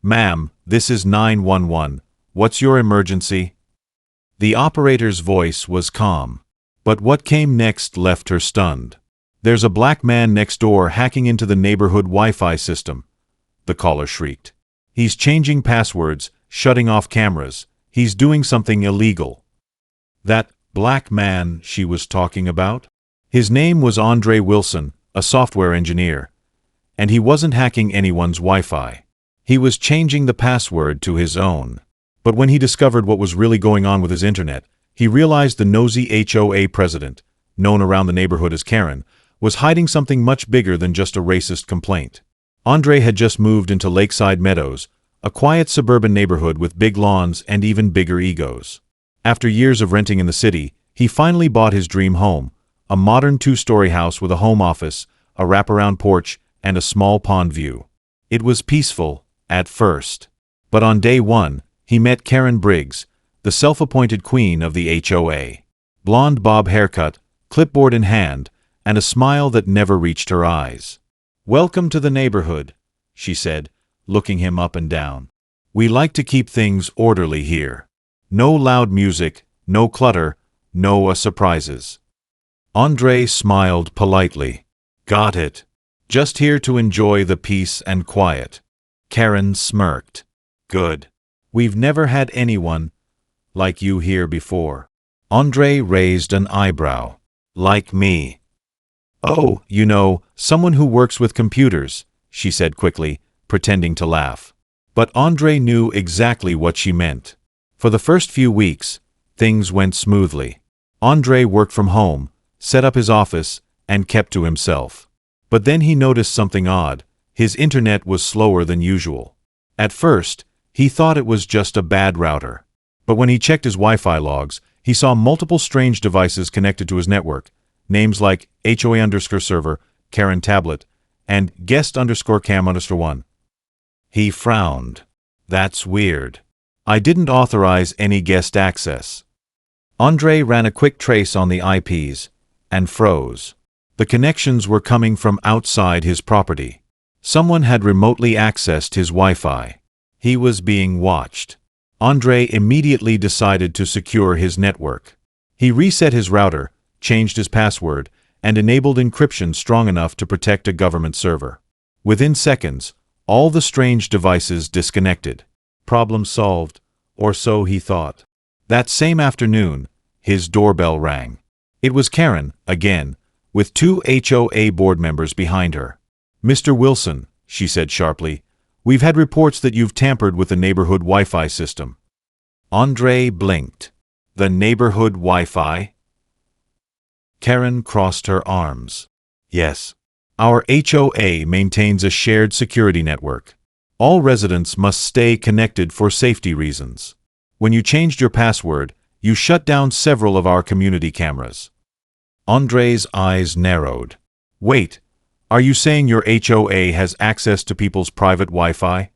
"Ma'am, this is 911. What's your emergency?" The operator's voice was calm. But what came next left her stunned. "There's a black man next door hacking into the neighborhood Wi-Fi system," the caller shrieked. "He's changing passwords, shutting off cameras. He's doing something illegal." That black man she was talking about? His name was Andre Wilson, a software engineer. And he wasn't hacking anyone's Wi-Fi. He was changing the password to his own. But when he discovered what was really going on with his internet, he realized the nosy HOA president, known around the neighborhood as Karen, was hiding something much bigger than just a racist complaint. Andre had just moved into Lakeside Meadows, a quiet suburban neighborhood with big lawns and even bigger egos. After years of renting in the city, he finally bought his dream home, a modern 2-story house with a home office, a wraparound porch, and a small pond view. It was peaceful, at first. But on day one, he met Karen Briggs, the self-appointed queen of the HOA. Blonde bob haircut, clipboard in hand, and a smile that never reached her eyes. "Welcome to the neighborhood," she said, looking him up and down. "We like to keep things orderly here. No loud music, no clutter, no surprises." Andre smiled politely. "Got it. Just here to enjoy the peace and quiet." Karen smirked. "Good. We've never had anyone like you here before." Andre raised an eyebrow. "Like me?" "Oh, you know, someone who works with computers," she said quickly, pretending to laugh. But Andre knew exactly what she meant. For the first few weeks, things went smoothly. Andre worked from home, set up his office, and kept to himself. But then he noticed something odd. His internet was slower than usual. At first, he thought it was just a bad router. But when he checked his Wi-Fi logs, he saw multiple strange devices connected to his network, names like HOA_server, Karen tablet, and guest_cam_1. He frowned. "That's weird. I didn't authorize any guest access." Andre ran a quick trace on the IPs and froze. The connections were coming from outside his property. Someone had remotely accessed his Wi-Fi. He was being watched. Andre immediately decided to secure his network. He reset his router, changed his password, and enabled encryption strong enough to protect a government server. Within seconds, all the strange devices disconnected. Problem solved, or so he thought. That same afternoon, his doorbell rang. It was Karen, again, with 2 HOA board members behind her. "Mr. Wilson," she said sharply, "we've had reports that you've tampered with the neighborhood Wi-Fi system." Andre blinked. "The neighborhood Wi-Fi?" Karen crossed her arms. "Yes. Our HOA maintains a shared security network. All residents must stay connected for safety reasons. When you changed your password, you shut down several of our community cameras." Andre's eyes narrowed. "Wait, are you saying your HOA has access to people's private Wi-Fi?"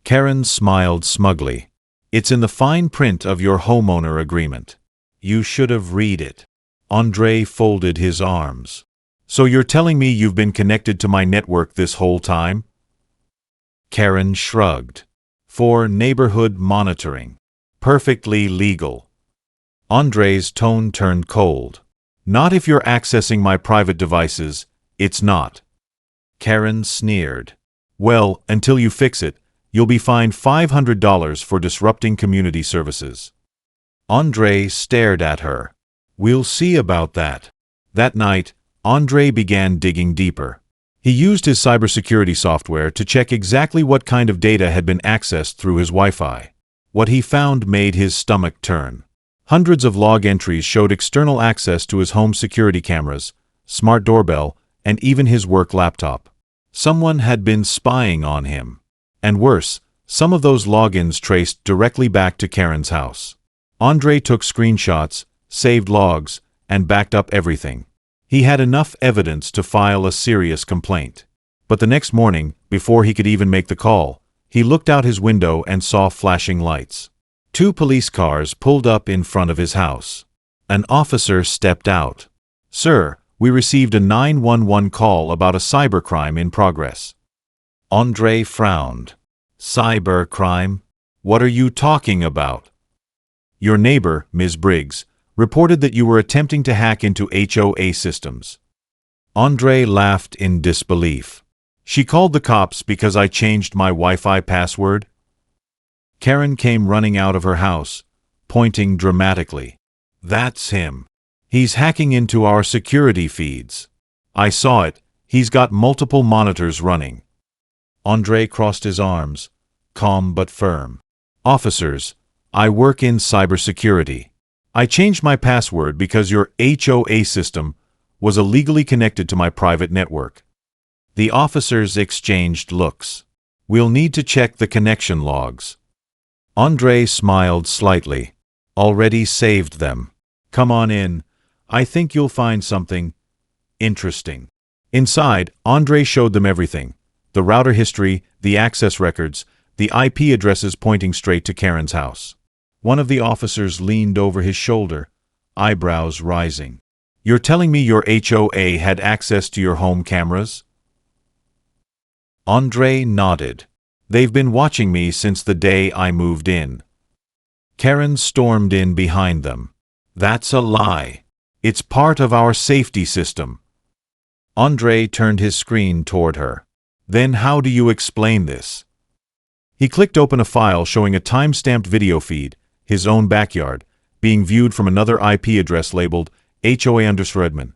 Karen smiled smugly. "It's in the fine print of your homeowner agreement. You should have read it." Andre folded his arms. "So you're telling me you've been connected to my network this whole time?" Karen shrugged. "For neighborhood monitoring. Perfectly legal." Andre's tone turned cold. "Not if you're accessing my private devices, it's not." Karen sneered. "Well, until you fix it, you'll be fined $500 for disrupting community services." Andre stared at her. "We'll see about that." That night, Andre began digging deeper. He used his cybersecurity software to check exactly what kind of data had been accessed through his Wi-Fi. What he found made his stomach turn. Hundreds of log entries showed external access to his home security cameras, smart doorbell, and even his work laptop. Someone had been spying on him. And worse, some of those logins traced directly back to Karen's house. Andre took screenshots, saved logs, and backed up everything. He had enough evidence to file a serious complaint. But the next morning, before he could even make the call, he looked out his window and saw flashing lights. 2 police cars pulled up in front of his house. An officer stepped out. "Sir, we received a 911 call about a cybercrime in progress." Andre frowned. Cybercrime? What are you talking about? Your neighbor, Ms. Briggs, reported that you were attempting to hack into HOA systems. Andre laughed in disbelief. She called the cops because I changed my Wi-Fi password? Karen came running out of her house, pointing dramatically. That's him. He's hacking into our security feeds. I saw it. He's got multiple monitors running. Andre crossed his arms, calm but firm. Officers, I work in cybersecurity. I changed my password because your HOA system was illegally connected to my private network. The officers exchanged looks. We'll need to check the connection logs. Andre smiled slightly. Already saved them. Come on in. I think you'll find something interesting. Inside, Andre showed them everything. The router history, the access records, the IP addresses pointing straight to Karen's house. One of the officers leaned over his shoulder, eyebrows rising. You're telling me your HOA had access to your home cameras? Andre nodded. They've been watching me since the day I moved in. Karen stormed in behind them. That's a lie. It's part of our safety system. Andre turned his screen toward her. Then how do you explain this? He clicked open a file showing a time-stamped video feed, his own backyard, being viewed from another IP address labeled HOA_admin.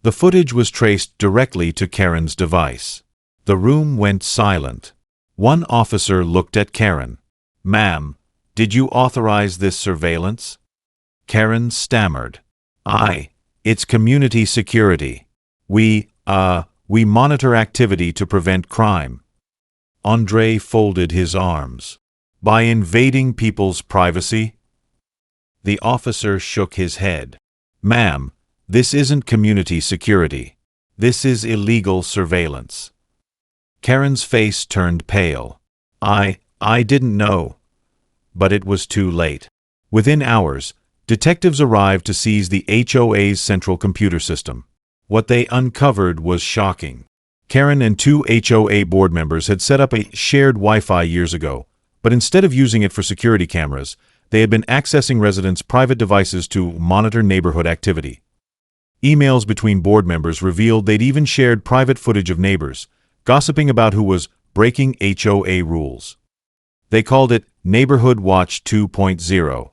The footage was traced directly to Karen's device. The room went silent. One officer looked at Karen. Ma'am, did you authorize this surveillance? Karen stammered. It's community security. We monitor activity to prevent crime. Andre folded his arms. By invading people's privacy? The officer shook his head. Ma'am, this isn't community security. This is illegal surveillance. Karen's face turned pale. I didn't know. But it was too late. Within hours, detectives arrived to seize the HOA's central computer system. What they uncovered was shocking. Karen and two HOA board members had set up a shared Wi-Fi years ago, but instead of using it for security cameras, they had been accessing residents' private devices to monitor neighborhood activity. Emails between board members revealed they'd even shared private footage of neighbors, gossiping about who was breaking HOA rules. They called it Neighborhood Watch 2.0.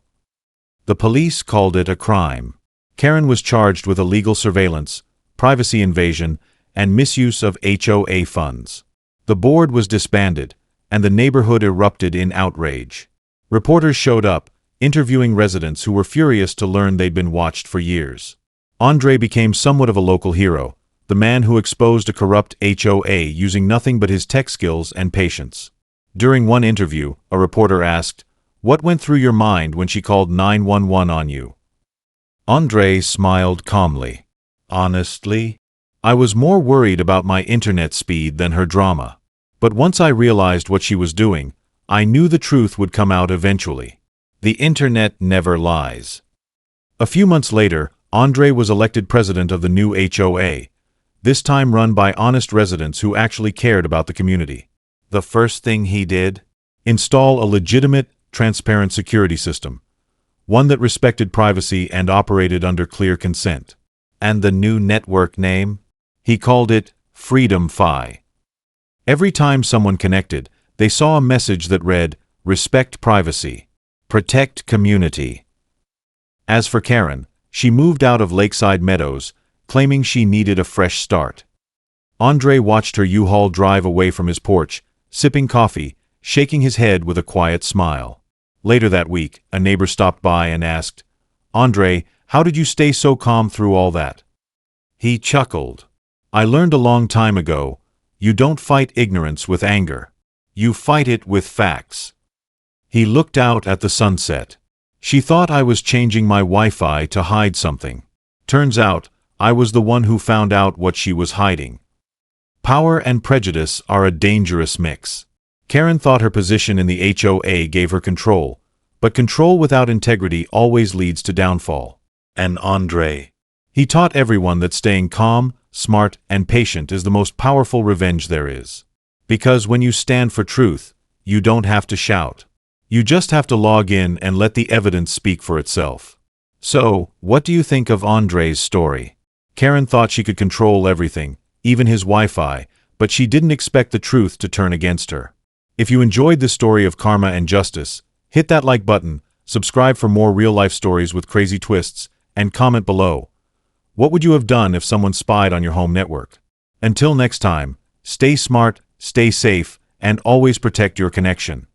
The police called it a crime. Karen was charged with illegal surveillance, privacy invasion, and misuse of HOA funds. The board was disbanded, and the neighborhood erupted in outrage. Reporters showed up, interviewing residents who were furious to learn they'd been watched for years. Andre became somewhat of a local hero, the man who exposed a corrupt HOA using nothing but his tech skills and patience. During one interview, a reporter asked, "What went through your mind when she called 911 on you?" Andre smiled calmly. Honestly, I was more worried about my internet speed than her drama. But once I realized what she was doing, I knew the truth would come out eventually. The internet never lies. A few months later, Andre was elected president of the new HOA, this time run by honest residents who actually cared about the community. The first thing he did? Install a legitimate, transparent security system, one that respected privacy and operated under clear consent. And the new network name? He called it Freedom Fi. Every time someone connected, they saw a message that read, "Respect privacy. Protect community." As for Karen, she moved out of Lakeside Meadows, claiming she needed a fresh start. Andre watched her U-Haul drive away from his porch, sipping coffee, shaking his head with a quiet smile. Later that week, a neighbor stopped by and asked, "Andre, how did you stay so calm through all that?" He chuckled. "I learned a long time ago, you don't fight ignorance with anger. You fight it with facts." He looked out at the sunset. She thought I was changing my Wi-Fi to hide something. Turns out, I was the one who found out what she was hiding. Power and prejudice are a dangerous mix. Karen thought her position in the HOA gave her control, but control without integrity always leads to downfall. And Andre, he taught everyone that staying calm, smart, and patient is the most powerful revenge there is. Because when you stand for truth, you don't have to shout. You just have to log in and let the evidence speak for itself. So, what do you think of Andre's story? Karen thought she could control everything, even his Wi-Fi, but she didn't expect the truth to turn against her. If you enjoyed this story of karma and justice, hit that like button, subscribe for more real-life stories with crazy twists, and comment below. What would you have done if someone spied on your home network? Until next time, stay smart, stay safe, and always protect your connection.